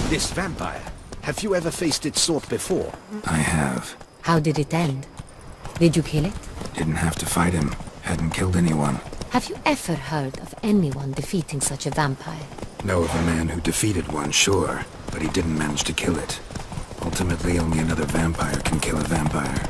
This vampire, have you ever faced its sort before? I have. How did it end? Did you kill it? Didn't have to fight him. Hadn't killed anyone. Have you ever heard of anyone defeating such a vampire? Know of a man who defeated one, sure, but he didn't manage to kill it. Ultimately, only another vampire can kill a vampire.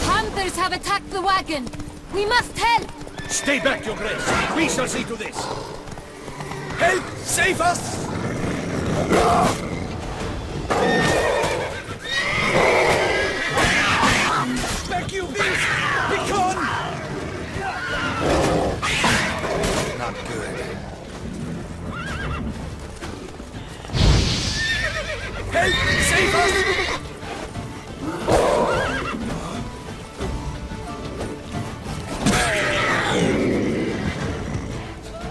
Hunters have attacked the wagon! We must help! Stay back, Your Grace. We shall see to this. Help! Save us! Back, you beast! Be gone! Not good. Help! Save us!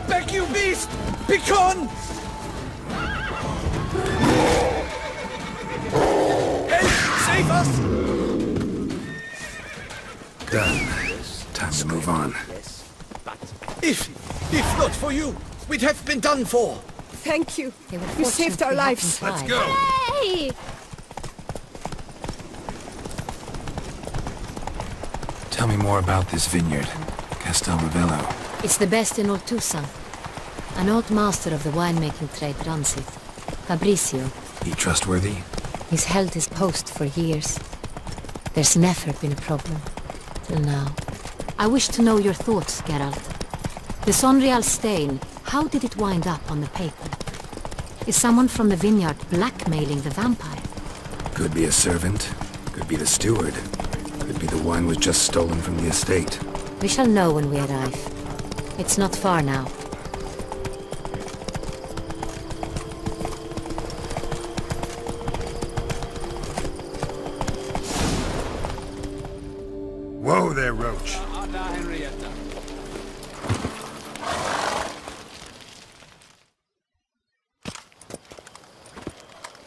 Back, you beast! Be gone! Help! Save us! Done. Time to move on. If not for you, we'd have been done for. Thank you. They were You saved our fortunate lives. we hadn't Let's tried. go. Hey! Tell me more about this vineyard. Castel Ravello. It's the best in Toussaint. An old master of the winemaking trade runs it. Fabrizio. He trustworthy? He's held his post for years. There's never been a problem. Till now. I wish to know your thoughts, Geralt. The Sonreal stain, how did it wind up on the paper? Is someone from the vineyard blackmailing the vampire? Could be a servant. Could be the steward. Could be the wine was just stolen from the estate. We shall know when we arrive. It's not far now. Whoa there, Roach.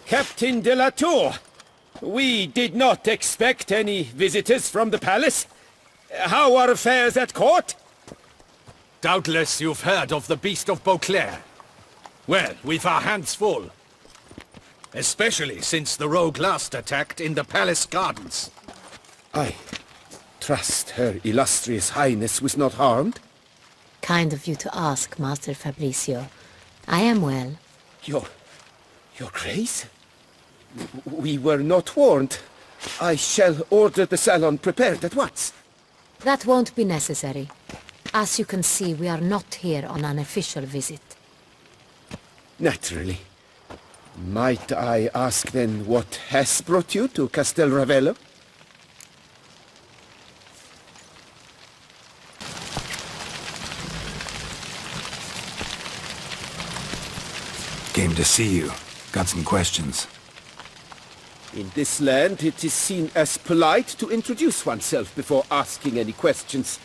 Captain de la Tour, we did not expect any visitors from the palace. How are affairs at court? Doubtless you've heard of the Beast of Beauclair. Well, we've our hands full. Especially since the rogue last attacked in the palace gardens. I trust Her Illustrious Highness was not harmed? Kind of you to ask, Master Fabrizio. I am well. Your Grace? We were not warned. I shall order the salon prepared at once. That won't be necessary. As you can see, we are not here on an official visit. Naturally. Might I ask then what has brought you to Castel Ravello? Came to see you. Got some questions. In this land, it is seen as polite to introduce oneself before asking any questions.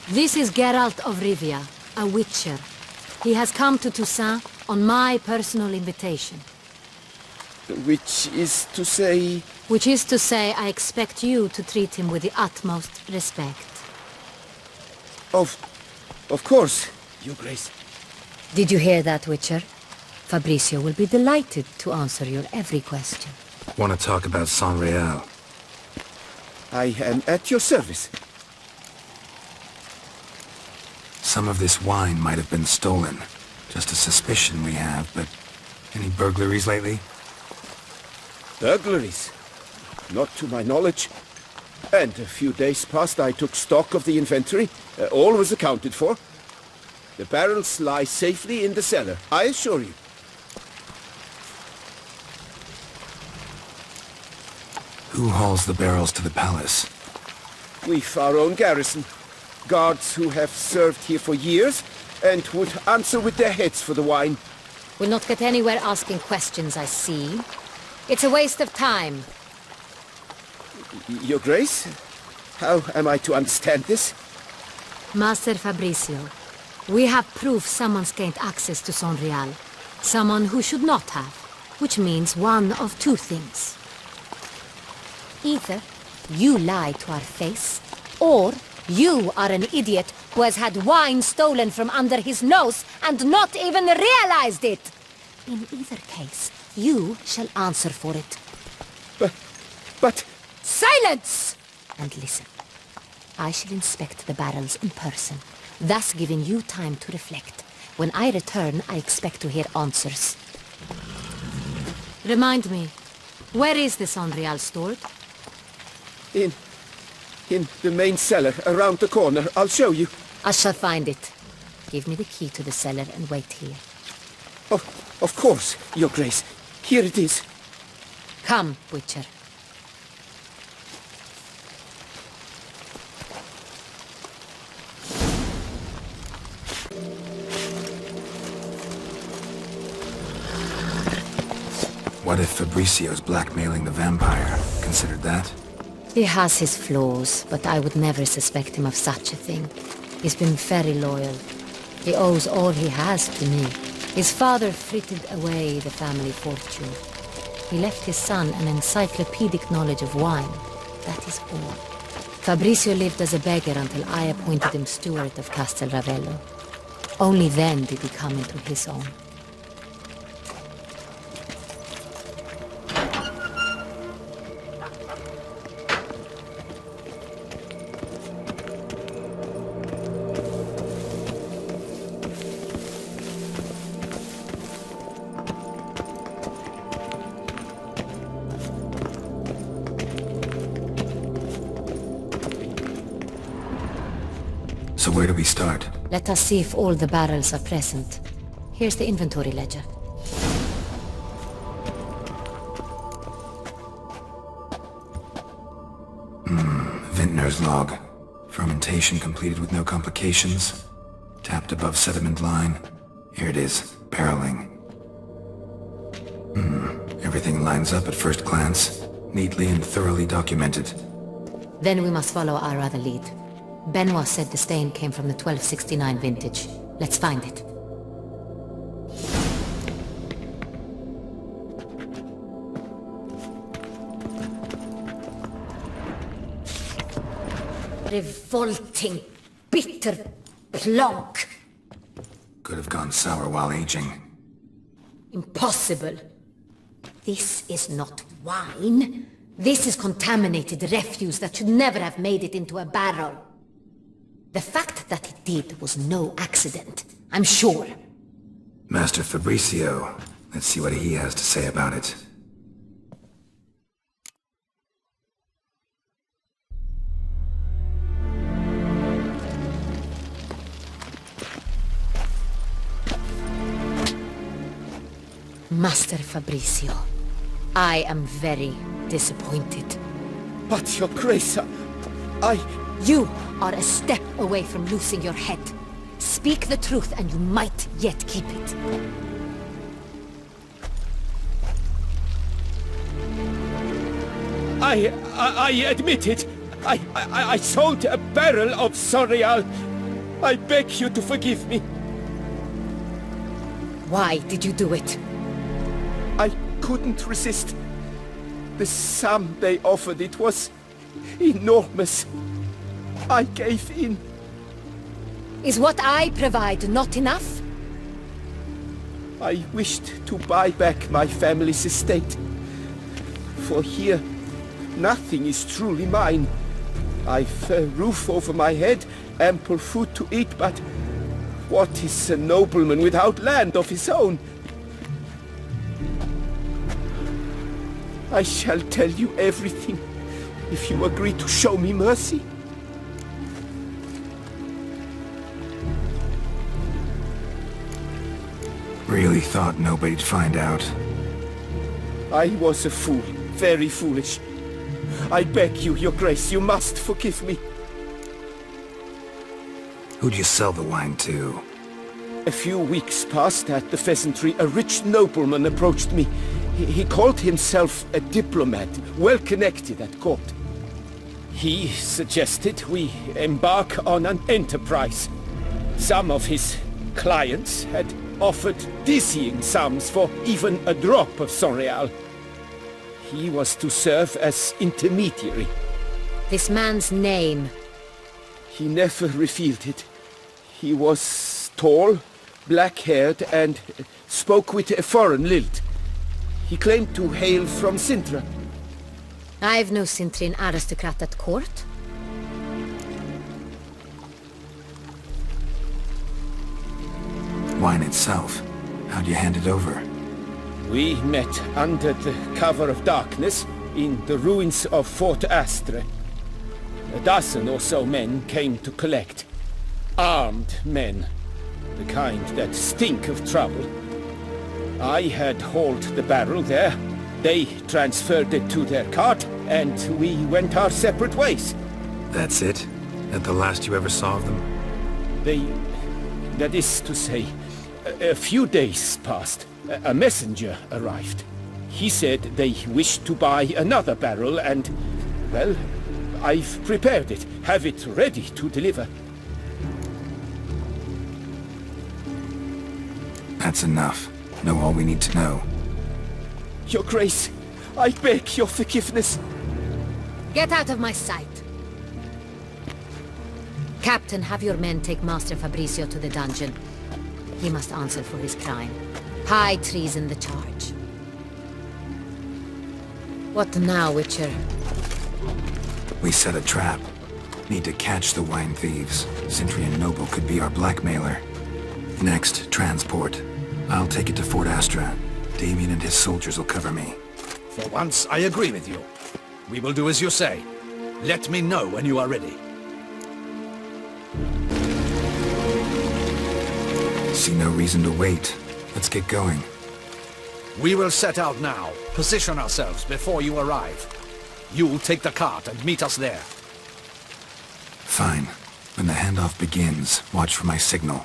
This is Geralt of Rivia, a witcher. He has come to Toussaint on my personal invitation. Which is to say... Which is to say, I expect you to treat him with the utmost respect. Of course, Your Grace. Did you hear that, Witcher? Fabrizio will be delighted to answer your every question. Want to talk about Sonreal? I am at your service. Some of this wine might have been stolen. Just a suspicion we have, but any burglaries lately? Burglaries? Not to my knowledge. And a few days past I took stock of the inventory. All was accounted for. The barrels lie safely in the cellar, I assure you. Who hauls the barrels to the palace? We've our own garrison. Guards who have served here for years and would answer with their heads for the wine. We'll not get anywhere asking questions, I see. It's a waste of time. Your Grace? How am I to understand this? Master Fabricio, we have proof someone's gained access to Sonreal. Someone who should not have, which means one of two things. Either you lie to our face, or you are an idiot who has had wine stolen from under his nose and not even realized it. In either case, you shall answer for it. But... Silence! And listen. I shall inspect the barrels in person, thus giving you time to reflect. When I return, I expect to hear answers. Remind me, where is the Sonreal stored? In the main cellar, around the corner. I'll show you. I shall find it. Give me the key to the cellar and wait here. Oh, of course, Your Grace. Here it is. Come, Witcher. What if Fabricio's blackmailing the vampire? Considered that? He has his flaws, but I would never suspect him of such a thing. He's been very loyal. He owes all he has to me. His father frittered away the family fortune. He left his son an encyclopedic knowledge of wine. That is all. Fabricio lived as a beggar until I appointed him steward of Castel Ravello. Only then did he come into his own. So where do we start? Let us see if all the barrels are present. Here's the inventory ledger. Vintner's log. Fermentation completed with no complications. Tapped above sediment line. Here it is. Barreling. Everything lines up at first glance. Neatly and thoroughly documented. Then we must follow our other lead. Benoit said the stain came from the 1269 vintage. Let's find it. Revolting, bitter plonk. Could have gone sour while aging. Impossible. This is not wine. This is contaminated refuse that should never have made it into a barrel. The fact that it did was no accident, I'm sure. Master Fabricio. Let's see what he has to say about it. Master Fabricio, I am very disappointed. But, Your Grace, You are a step away from losing your head. Speak the truth and you might yet keep it. I admit it. I sold a barrel of Sonreal. I beg you to forgive me. Why did you do it? I couldn't resist. The sum they offered, it was enormous. I gave in. Is what I provide not enough? I wished to buy back my family's estate. For here, nothing is truly mine. I've a roof over my head, ample food to eat, but what is a nobleman without land of his own? I shall tell you everything, if you agree to show me mercy. Really thought nobody'd find out. I was a fool, very foolish. I beg you, Your Grace, you must forgive me. Who'd you sell the wine to? A few weeks past at the Pheasantry, a rich nobleman approached me. He called himself a diplomat, well connected at court. He suggested we embark on an enterprise. Some of his clients had offered dizzying sums for even a drop of Sonreal. He was to serve as intermediary. This man's name. He never revealed it. He was tall, black-haired, and spoke with a foreign lilt. He claimed to hail from Sintra. I've no Sintrin aristocrat at court. Wine itself. How'd you hand it over? We met under the cover of darkness in the ruins of Fort Astre. A dozen or so men came to collect. Armed men. The kind that stink of trouble. I had hauled the barrel there. They transferred it to their cart, and we went our separate ways. That's it? That the last you ever saw of them? That is to say, a few days passed. A messenger arrived. He said they wished to buy another barrel and, well, I've prepared it. Have it ready to deliver. That's enough. Know all we need to know. Your Grace, I beg your forgiveness. Get out of my sight. Captain, have your men take Master Fabrizio to the dungeon. He must answer for his crime. High treason the charge. What now, Witcher? We set a trap. Need to catch the wine thieves. Sintrian Noble could be our blackmailer. Next, transport. I'll take it to Fort Astra. Damien and his soldiers will cover me. For once, I agree with you. We will do as you say. Let me know when you are ready. See no reason to wait. Let's get going. We will set out now. Position ourselves before you arrive. You'll take the cart and meet us there. Fine. When the handoff begins, watch for my signal.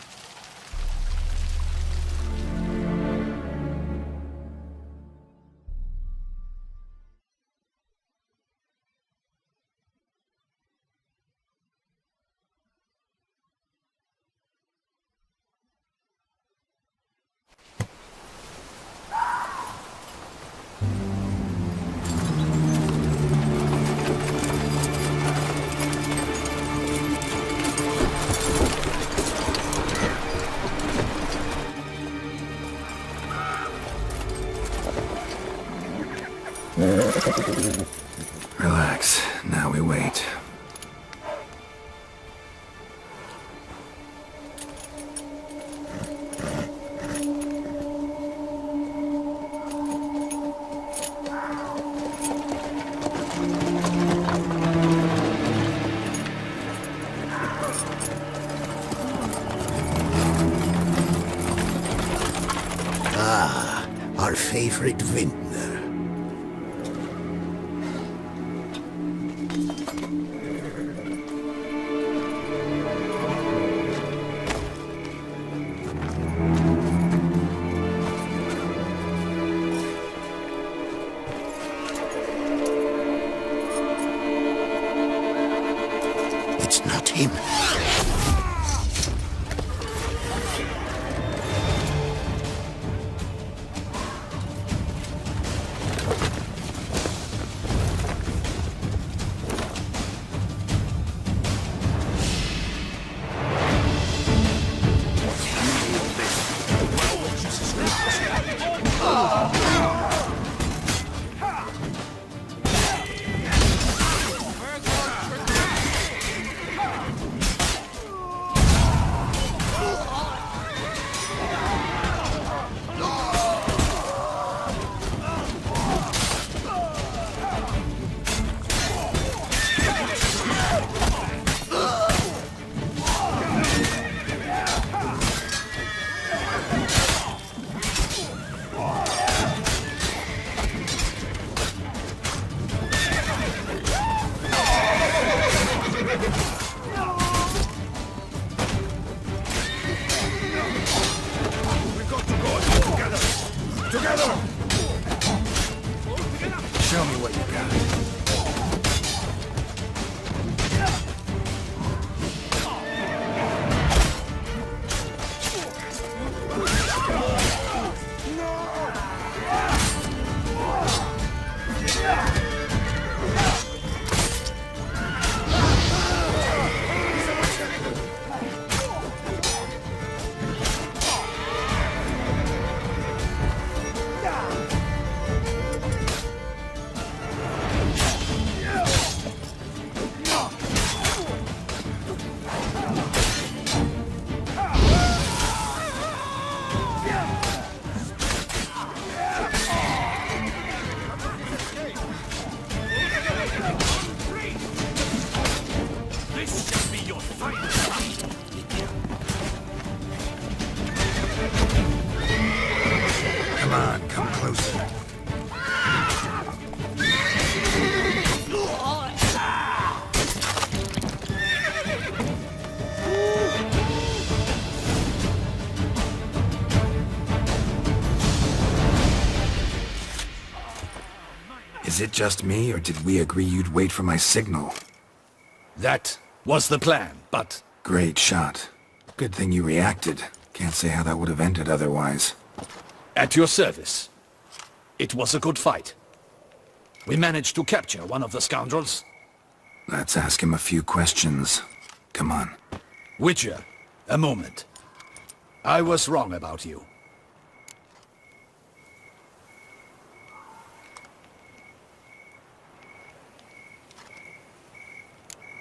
Relax. Now we wait. Our favorite vintner. It's not him. Show me what you got. closer. Is it just me, or did we agree you'd wait for my signal? That was the plan, but... Great shot. Good thing you reacted. Can't say how that would have ended otherwise. At your service. It was a good fight. We managed to capture one of the scoundrels. Let's ask him a few questions. Come on. Witcher, a moment. I was wrong about you.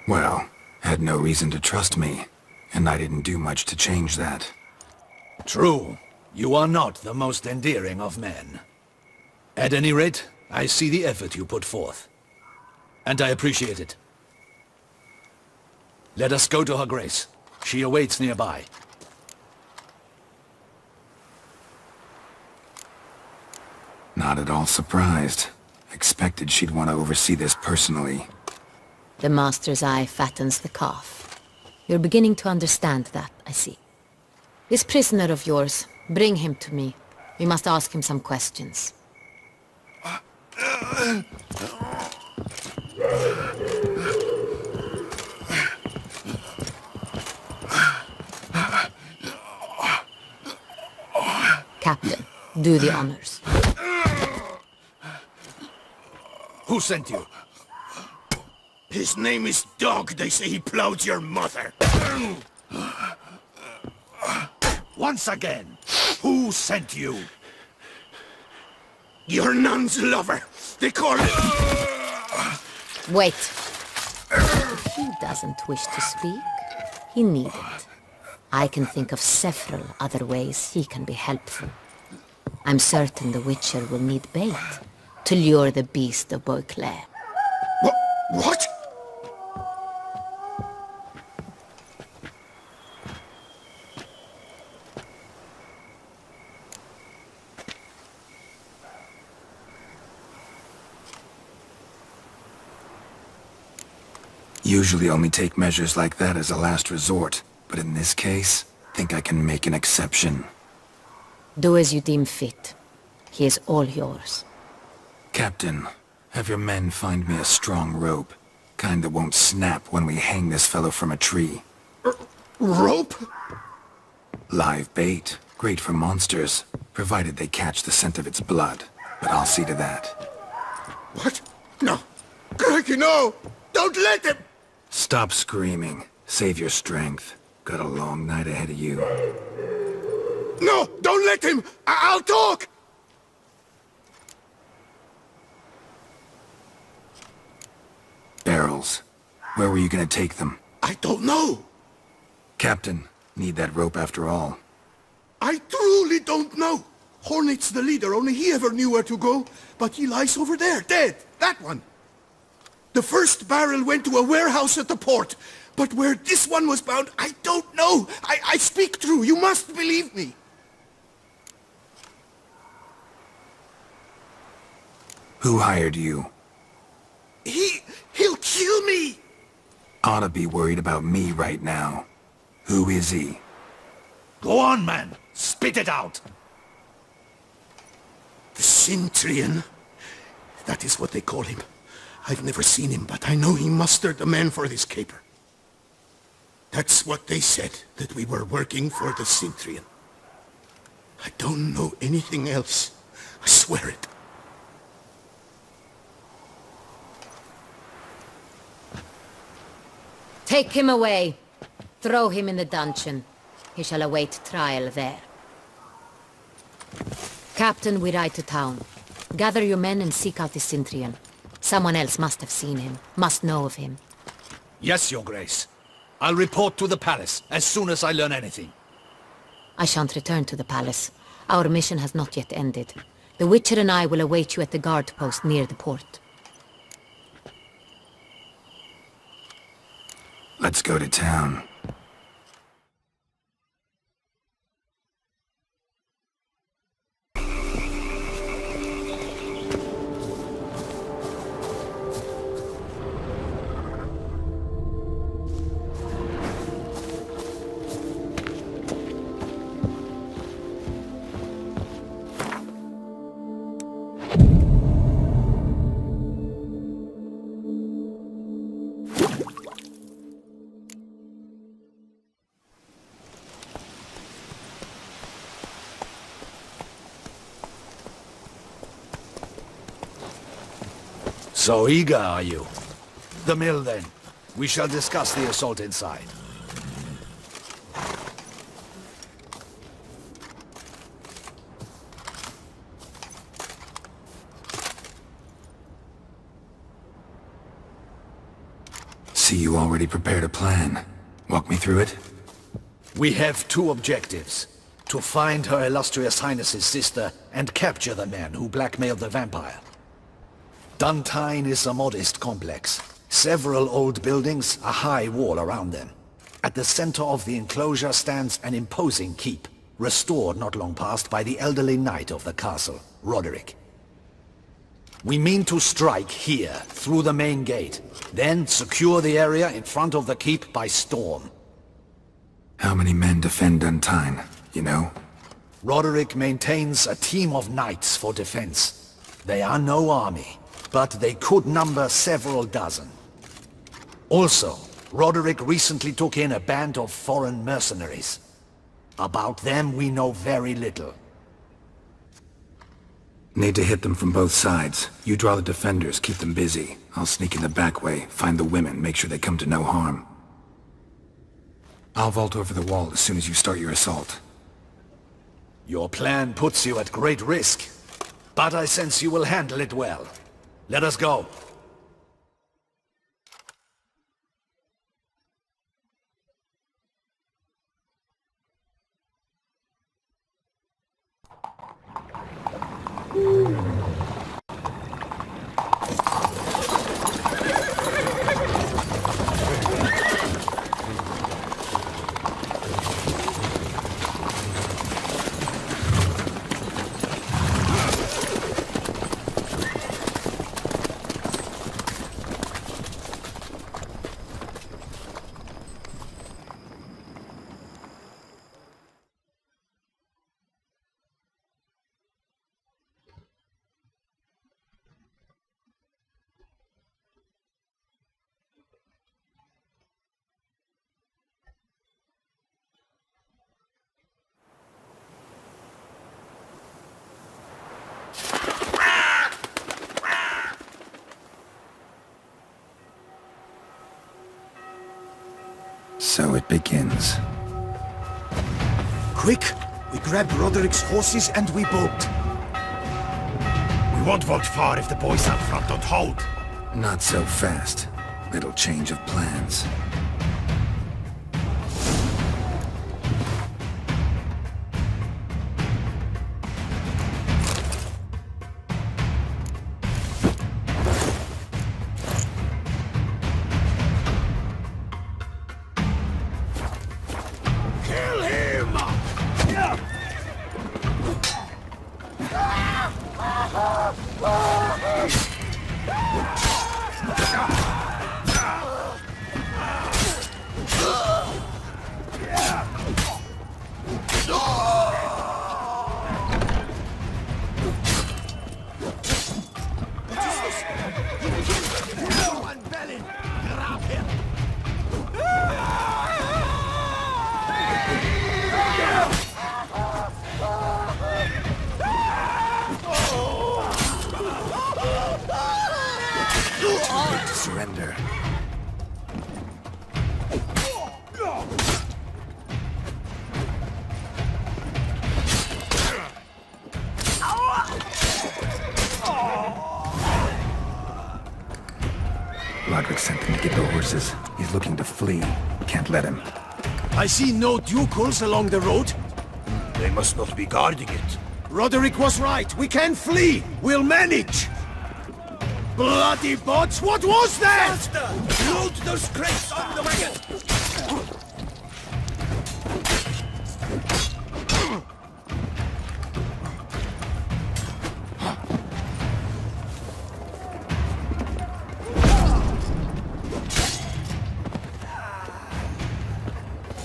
Well, had no reason to trust me, and I didn't do much to change that. True. You are not the most endearing of men. At any rate, I see the effort you put forth. And I appreciate it. Let us go to her grace. She awaits nearby. Not at all surprised. Expected she'd want to oversee this personally. The master's eye fattens the calf. You're beginning to understand that, I see. This prisoner of yours, bring him to me. We must ask him some questions. Captain, do the honors. Who sent you? His name is Dog. They say he plowed your mother. Once again, who sent you? Your nun's lover. They call it... Wait. He doesn't wish to speak. He needn't. I can think of several other ways he can be helpful. I'm certain the Witcher will need bait to lure the beast of Beauclair. What? Usually only take measures like that as a last resort, but in this case, think I can make an exception. Do as you deem fit. He is all yours. Captain, have your men find me a strong rope. Kind that won't snap when we hang this fellow from a tree. Rope? Live bait. Great for monsters, provided they catch the scent of its blood. But I'll see to that. What? No. Crikey, no! Don't let him! Stop screaming. Save your strength. Got a long night ahead of you. No! Don't let him! I'll talk! Barrels. Where were you gonna take them? I don't know. Captain, need that rope after all. I truly don't know. Hornet's the leader, only he ever knew where to go. But he lies over there, dead. That one. The first barrel went to a warehouse at the port. But where this one was bound, I don't know. I speak true. You must believe me. Who hired you? He'll kill me. Ought to be worried about me right now. Who is he? Go on, man. Spit it out. The Centurion. That is what they call him. I've never seen him, but I know he mustered the men for this caper. That's what they said, that we were working for the Centurion. I don't know anything else. I swear it. Take him away. Throw him in the dungeon. He shall await trial there. Captain, we ride to town. Gather your men and seek out the Centurion. Someone else must have seen him, must know of him. Yes, Your Grace. I'll report to the palace as soon as I learn anything. I shan't return to the palace. Our mission has not yet ended. The Witcher and I will await you at the guard post near the port. Let's go to town. So eager, are you? The mill, then. We shall discuss the assault inside. See, you already prepared a plan. Walk me through it? We have two objectives. To find Her Illustrious Highness's sister and capture the man who blackmailed the vampire. Duntine is a modest complex. Several old buildings, a high wall around them. At the center of the enclosure stands an imposing keep, restored not long past by the elderly knight of the castle, Roderick. We mean to strike here, through the main gate, then secure the area in front of the keep by storm. How many men defend Duntine, you know? Roderick maintains a team of knights for defense. They are no army, but they could number several dozen. Also, Roderick recently took in a band of foreign mercenaries. About them we know very little. Need to hit them from both sides. You draw the defenders, keep them busy. I'll sneak in the back way, find the women, make sure they come to no harm. I'll vault over the wall as soon as you start your assault. Your plan puts you at great risk, but I sense you will handle it well. Let us go. So it begins. Quick! We grab Roderick's horses and we bolt. We won't vault far if the boys out front don't hold. Not so fast. Little change of plans. Surrender. Roderick sent them to get the horses. He's looking to flee. Can't let him. I see no ducals along the road. They must not be guarding it. Roderick was right. We can flee. We'll manage. Bloody bots! What was that? Faster! Load those crates on the wagon!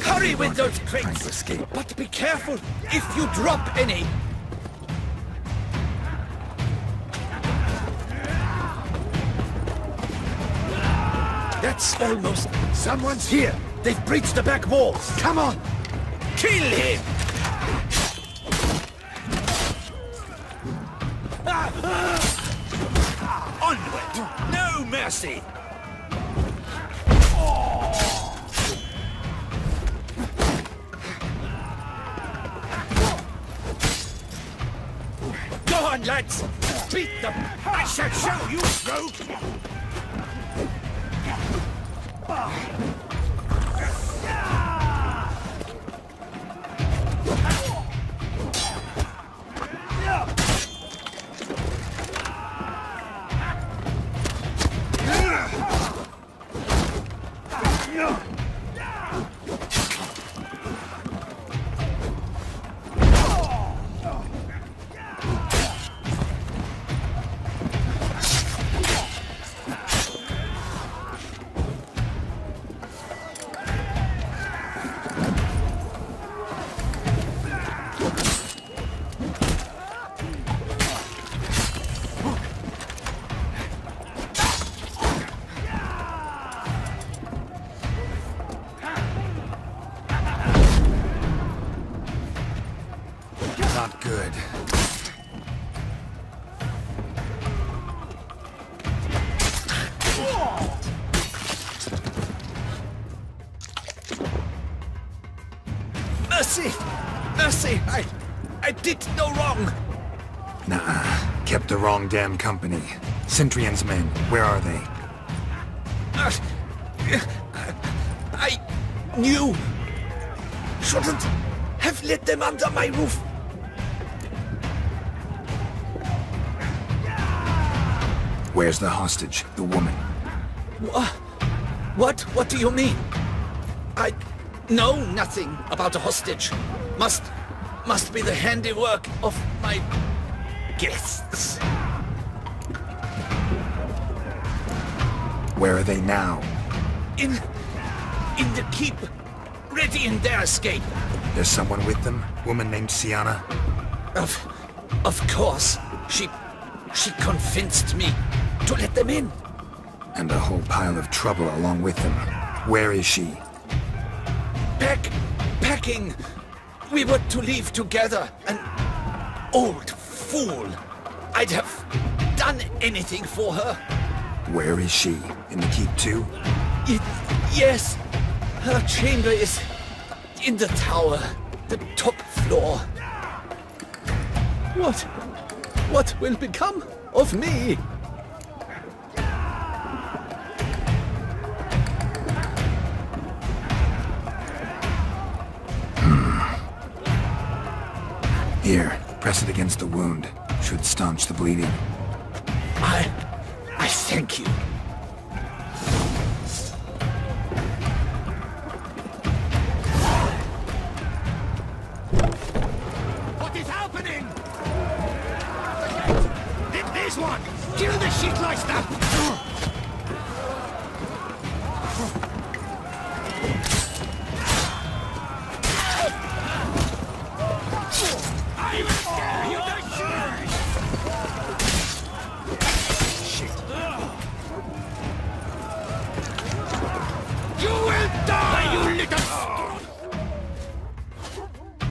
Hurry with those Trying to crates! escape. But be careful if you drop any! That's almost... Someone's here! They've breached the back walls! Come on! Kill him! Onward! mercy! Go on, lads! Beat them! I shall show you, rogue! Not good. Mercy! Mercy! I did no wrong! Nah, kept the wrong damn company. Centrion's men, where are they? I knew! Shouldn't have let them under my roof! Where's the hostage, the woman? What do you mean? I know nothing about a hostage. Must be the handiwork of my guests. Where are they now? In the keep, ready in their escape. There's someone with them? Woman named Sienna? Of course. She convinced me to let them in. And a whole pile of trouble along with them. Where is she? Packing. We were to leave together. An old fool. I'd have done anything for her. Where is she? In the keep too? Yes. Her chamber is in the tower. The top floor. What will become of me? Here, press it against the wound. Should staunch the bleeding. I thank you. What is happening? This one! Kill the shit like that!